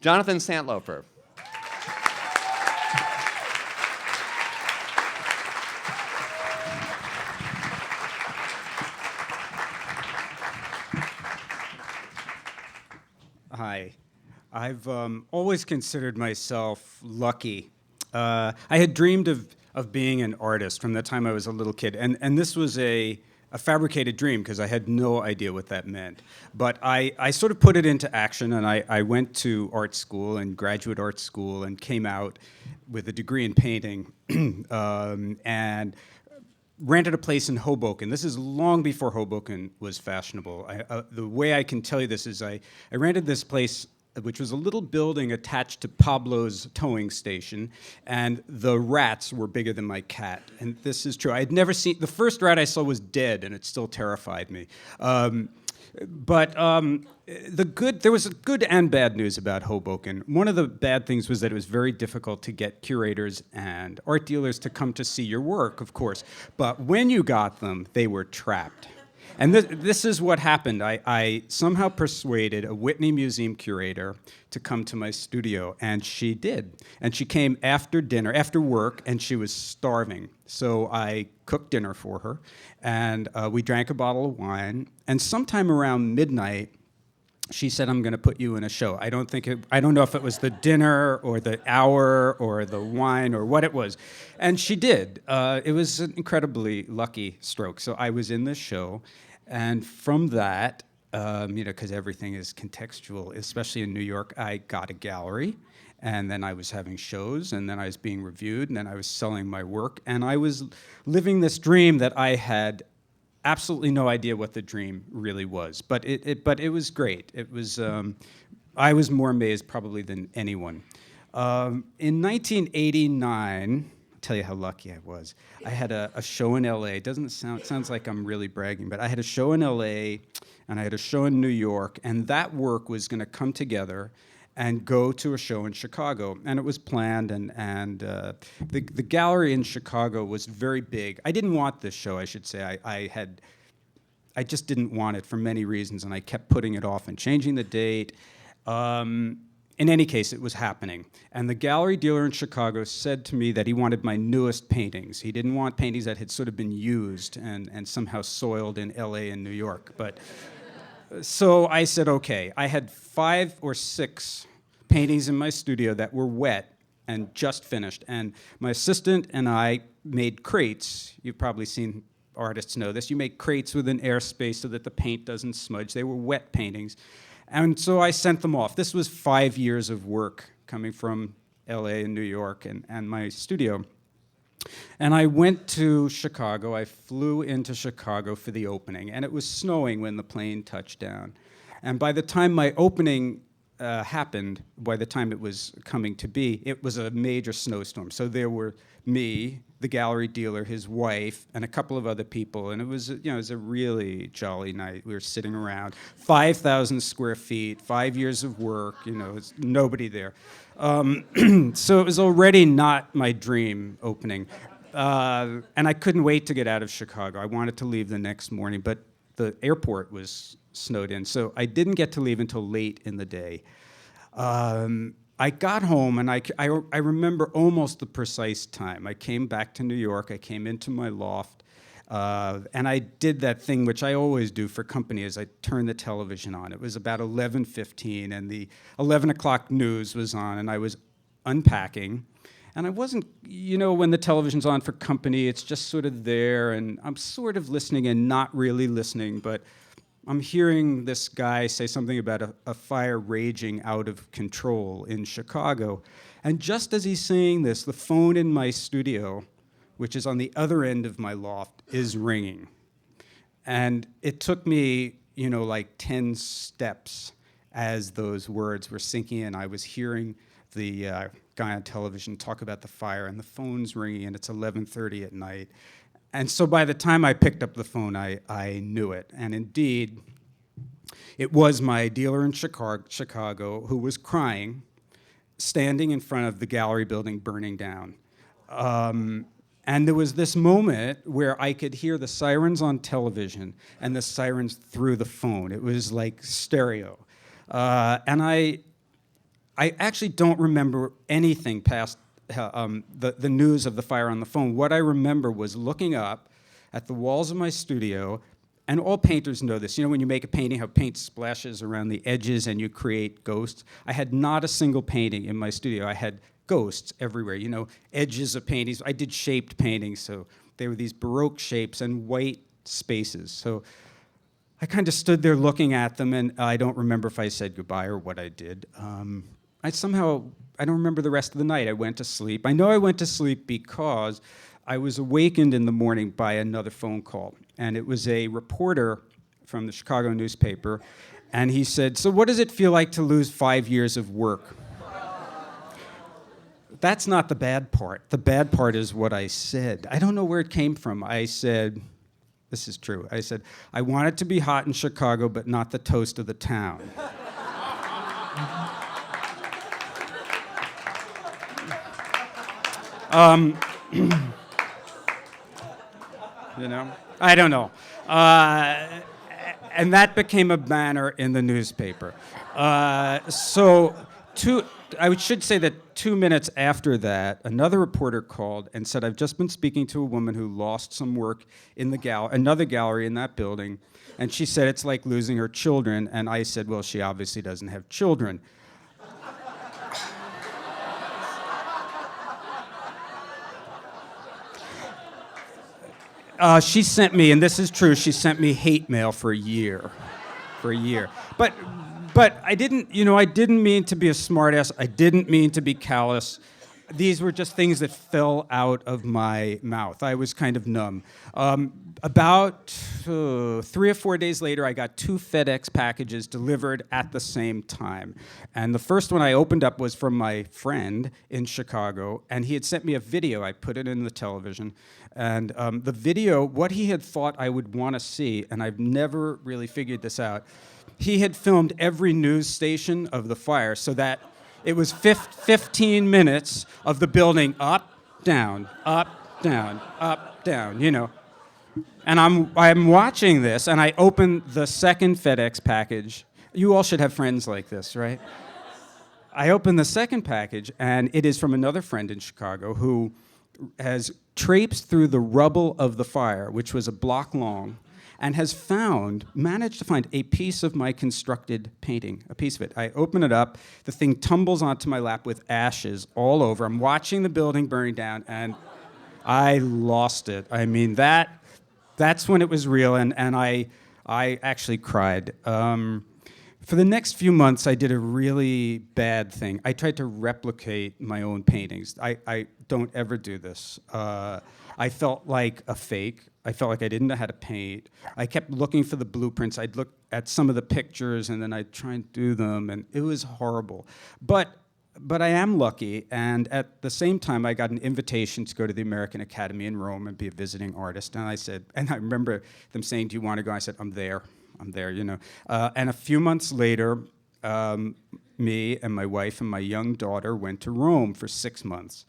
Jonathan Santlofer. Hi. I've always considered myself lucky. I had dreamed of being an artist from the time I was a little kid, and this was a fabricated dream because I had no idea what that meant. But I sort of put it into action, and I went to art school and graduate art school and came out with a degree in painting and rented a place in Hoboken. This is long before Hoboken was fashionable. The way I can tell you this is I rented this place, which was a little building attached to Pablo's towing station, and the rats were bigger than my cat. And this is true. I had never seen, the first rat I saw was dead, and it still terrified me. There was good and bad news about Hoboken. One of the bad things was that it was very difficult to get curators and art dealers to come to see your work, of course. But when you got them, they were trapped. And this is what happened. I somehow persuaded a Whitney Museum curator to come to my studio, and she did. And she came after dinner, after work, and she was starving. So I cooked dinner for her, and we drank a bottle of wine. And sometime around midnight, she said, "I'm going to put you in a show." I don't know if it was the dinner or the hour or the wine or what it was. And she did. It was an incredibly lucky stroke. So I was in this show. And from that, because everything is contextual, especially in New York, I got a gallery. And then I was having shows, and then I was being reviewed, and then I was selling my work. And I was living this dream that I had absolutely no idea what the dream really was, but it was great. It was I was more amazed probably than anyone. In 1989, I'll tell you how lucky I was. I had a show in L.A. It sounds like I'm really bragging, but I had a show in L.A. and I had a show in New York, and that work was going to come together and go to a show in Chicago. And it was planned, and the gallery in Chicago was very big. I didn't want this show, I should say. I just didn't want it for many reasons, and I kept putting it off and changing the date. In any case, it was happening. And the gallery dealer in Chicago said to me that he wanted my newest paintings. He didn't want paintings that had sort of been used and somehow soiled in LA and New York. But so I said, okay. I had 5 or 6 paintings in my studio that were wet and just finished. And my assistant and I made crates. You've probably seen artists know this. You make crates with an airspace so that the paint doesn't smudge. They were wet paintings. And so I sent them off. This was 5 years of work coming from LA and New York and my studio. And I went to Chicago. I flew into Chicago for the opening, and it was snowing when the plane touched down. And by the time my opening happened, by the time it was coming to be, it was a major snowstorm. So there were me, the gallery dealer, his wife, and a couple of other people, and it was a really jolly night. We were sitting around, 5,000 square feet, 5 years of work. It's nobody there. So it was already not my dream opening, and I couldn't wait to get out of Chicago. I wanted to leave the next morning, but the airport was snowed in, so I didn't get to leave until late in the day. I got home, and I remember almost the precise time. I came back to New York. I came into my loft, and I did that thing which I always do for company, is I turned the television on. It was about 11:15, and the 11 o'clock news was on, and I was unpacking. And I wasn't, when the television's on for company, it's just sort of there, and I'm sort of listening and not really listening, but I'm hearing this guy say something about a fire raging out of control in Chicago. And just as he's saying this, the phone in my studio, which is on the other end of my loft, is ringing. And it took me, like 10 steps as those words were sinking in. I was hearing the guy on television talk about the fire, and the phone's ringing, and it's 11:30 at night. And so by the time I picked up the phone, I knew it. And indeed, it was my dealer in Chicago who was crying, standing in front of the gallery building burning down. And there was this moment where I could hear the sirens on television and the sirens through the phone. It was like stereo. And I actually don't remember anything past the news of the fire on the phone. What I remember was looking up at the walls of my studio, and all painters know this. You know when you make a painting, how paint splashes around the edges and you create ghosts? I had not a single painting in my studio. I had ghosts everywhere, you know, edges of paintings. I did shaped paintings, so they were these Baroque shapes and white spaces. So I kind of stood there looking at them, and I don't remember if I said goodbye or what I did. I don't remember the rest of the night. I went to sleep. I know I went to sleep because I was awakened in the morning by another phone call, and it was a reporter from the Chicago newspaper, and he said, "So what does it feel like to lose 5 years of work?" That's not the bad part. The bad part is what I said. I don't know where it came from. I said, this is true. I said, "I want it to be hot in Chicago, but not the toast of the town." You know, I don't know. And that became a banner in the newspaper. I should say that 2 minutes after that, another reporter called and said, "I've just been speaking to a woman who lost some work in the another gallery in that building, and she said it's like losing her children." And I said, "Well, she obviously doesn't have children." She sent me, and this is true, she sent me hate mail for a year. But I didn't mean to be a smartass. I didn't mean to be callous. These were just things that fell out of my mouth. I was kind of numb. About 3 or 4 days later, I got 2 FedEx packages delivered at the same time. And the first one I opened up was from my friend in Chicago, and he had sent me a video. I put it in the television. And the video, what he had thought I would want to see, and I've never really figured this out, he had filmed every news station of the fire so that it was 15 minutes of the building up, down, you know. And I'm watching this, and I open the second FedEx package. You all should have friends like this, right? I open the second package, and it is from another friend in Chicago who has traipsed through the rubble of the fire, which was a block long, and has managed to find a piece of my constructed painting, a piece of it. I open it up, the thing tumbles onto my lap with ashes all over. I'm watching the building burning down, and I lost it. I mean, that's when it was real, and I actually cried. For the next few months, I did a really bad thing. I tried to replicate my own paintings. I don't ever do this. I felt like a fake. I felt like I didn't know how to paint. I kept looking for the blueprints. I'd look at some of the pictures, and then I'd try and do them, and it was horrible. But I am lucky, and at the same time, I got an invitation to go to the American Academy in Rome and be a visiting artist. And I remember them saying, "Do you want to go?" I said, I'm there, you know. And a few months later, me and my wife and my young daughter went to Rome for 6 months.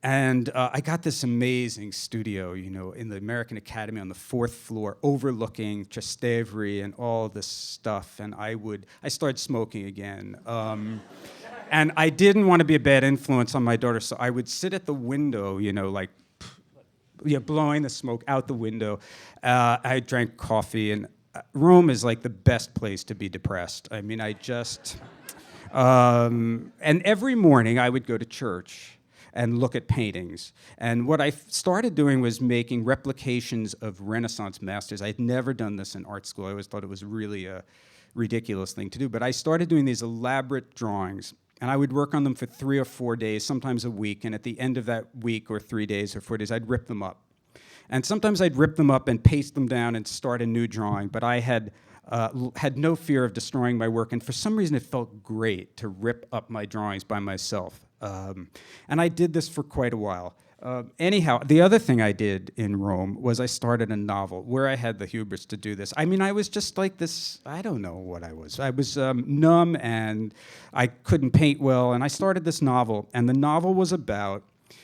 And I got this amazing studio, you know, in the American Academy on the 4th floor, overlooking Trastevere and all this stuff. And I started smoking again. And I didn't want to be a bad influence on my daughter, so I would sit at the window, you know, like, blowing the smoke out the window. I drank coffee, and Rome is like the best place to be depressed. I mean, and every morning I would go to church and look at paintings. And what I started doing was making replications of Renaissance masters. I'd never done this in art school. I always thought it was really a ridiculous thing to do. But I started doing these elaborate drawings, and I would work on them for 3 or 4 days, sometimes a week. And at the end of that week or 3 days or 4 days, I'd rip them up. And sometimes I'd rip them up and paste them down and start a new drawing. But I had no fear of destroying my work. And for some reason, it felt great to rip up my drawings by myself. And I did this for quite a while. Anyhow, the other thing I did in Rome was I started a novel where I had the hubris to do this. I mean, I was just like this, I don't know what I was. I was numb, and I couldn't paint well, and I started this novel. And the novel was about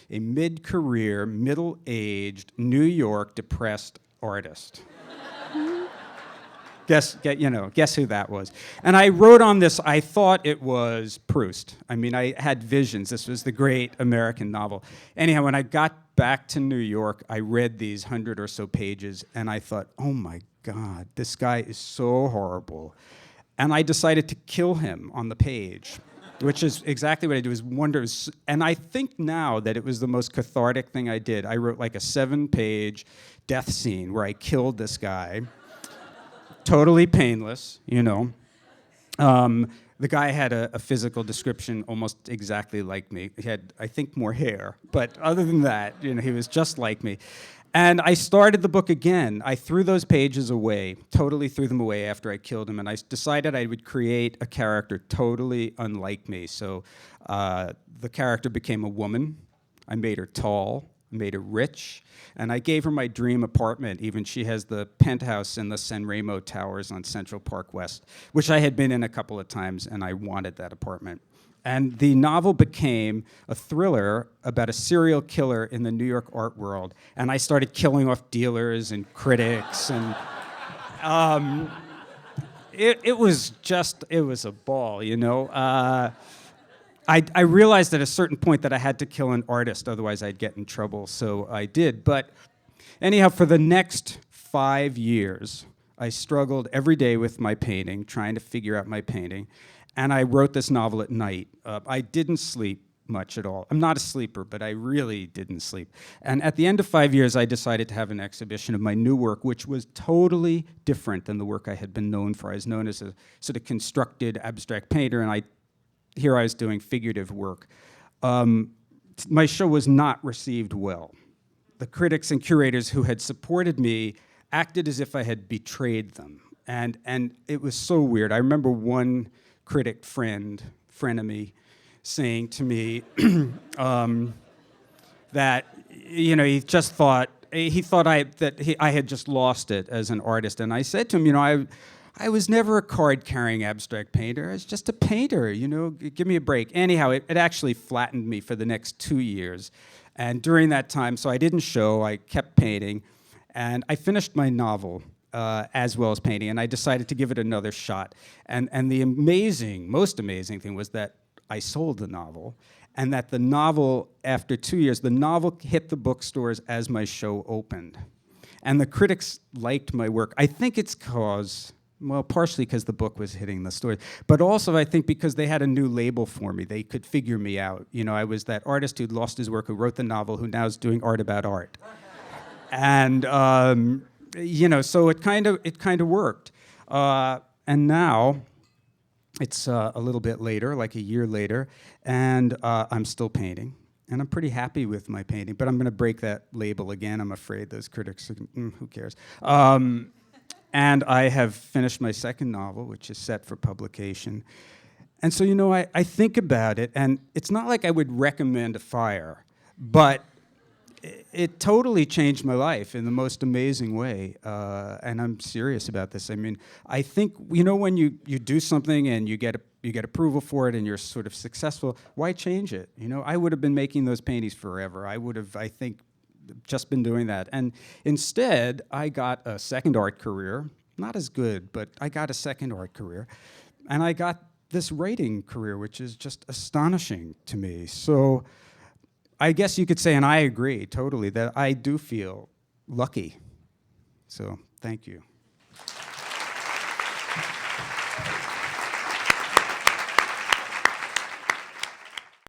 a mid-career, middle-aged, New York depressed artist. Guess who that was. And I wrote on this, I thought it was Proust. I mean, I had visions. This was the great American novel. Anyhow, when I got back to New York, I read these 100 or so pages, and I thought, oh my God, this guy is so horrible. And I decided to kill him on the page, which is exactly what I do, is wonder. And I think now that it was the most cathartic thing I did. I wrote like a 7-page death scene where I killed this guy. Totally painless, The guy had a physical description almost exactly like me. He had, I think, more hair. But other than that, he was just like me. And I started the book again. I threw those pages away, totally threw them away after I killed him. And I decided I would create a character totally unlike me. So the character became a woman. I made her tall. Made her rich, and I gave her my dream apartment. Even she has the penthouse in the San Remo Towers on Central Park West, which I had been in a couple of times, and I wanted that apartment. And the novel became a thriller about a serial killer in the New York art world, and I started killing off dealers and critics, and it was a ball, I realized at a certain point that I had to kill an artist, otherwise I'd get in trouble, so I did. But anyhow, for the next 5 years, I struggled every day with my painting, trying to figure out my painting, and I wrote this novel at night. I didn't sleep much at all. I'm not a sleeper, but I really didn't sleep. And at the end of 5 years, I decided to have an exhibition of my new work, which was totally different than the work I had been known for. I was known as a sort of constructed abstract painter, and here I was doing figurative work. My show was not received well. The critics and curators who had supported me acted as if I had betrayed them. And it was so weird. I remember one critic frenemy, saying to me that, he just thought, I had just lost it as an artist. And I said to him, I was never a card-carrying abstract painter. I was just a painter, give me a break. Anyhow, it actually flattened me for the next 2 years. And during that time, so I didn't show, I kept painting. And I finished my novel as well as painting, and I decided to give it another shot. And the most amazing thing was that I sold the novel, and that the novel, after 2 years, the novel hit the bookstores as my show opened. And the critics liked my work. I think it's partially because the book was hitting the stores, but also I think because they had a new label for me. They could figure me out. I was that artist who'd lost his work, who wrote the novel, who now is doing art about art. And, so it kind of worked. And now it's a little bit later, like a year later, and I'm still painting. And I'm pretty happy with my painting, but I'm going to break that label again. I'm afraid those critics, who cares? And I have finished my second novel, which is set for publication. And so, I think about it, and it's not like I would recommend a fire, but it totally changed my life in the most amazing way. And I'm serious about this. I mean, I think, when you do something and you get approval for it and you're sort of successful, why change it? I would have been making those paintings forever. I would have, I think, just been doing that. And instead, I got a second art career. Not as good, but I got a second art career. And I got this writing career, which is just astonishing to me. So I guess you could say, and I agree totally, that I do feel lucky. So thank you.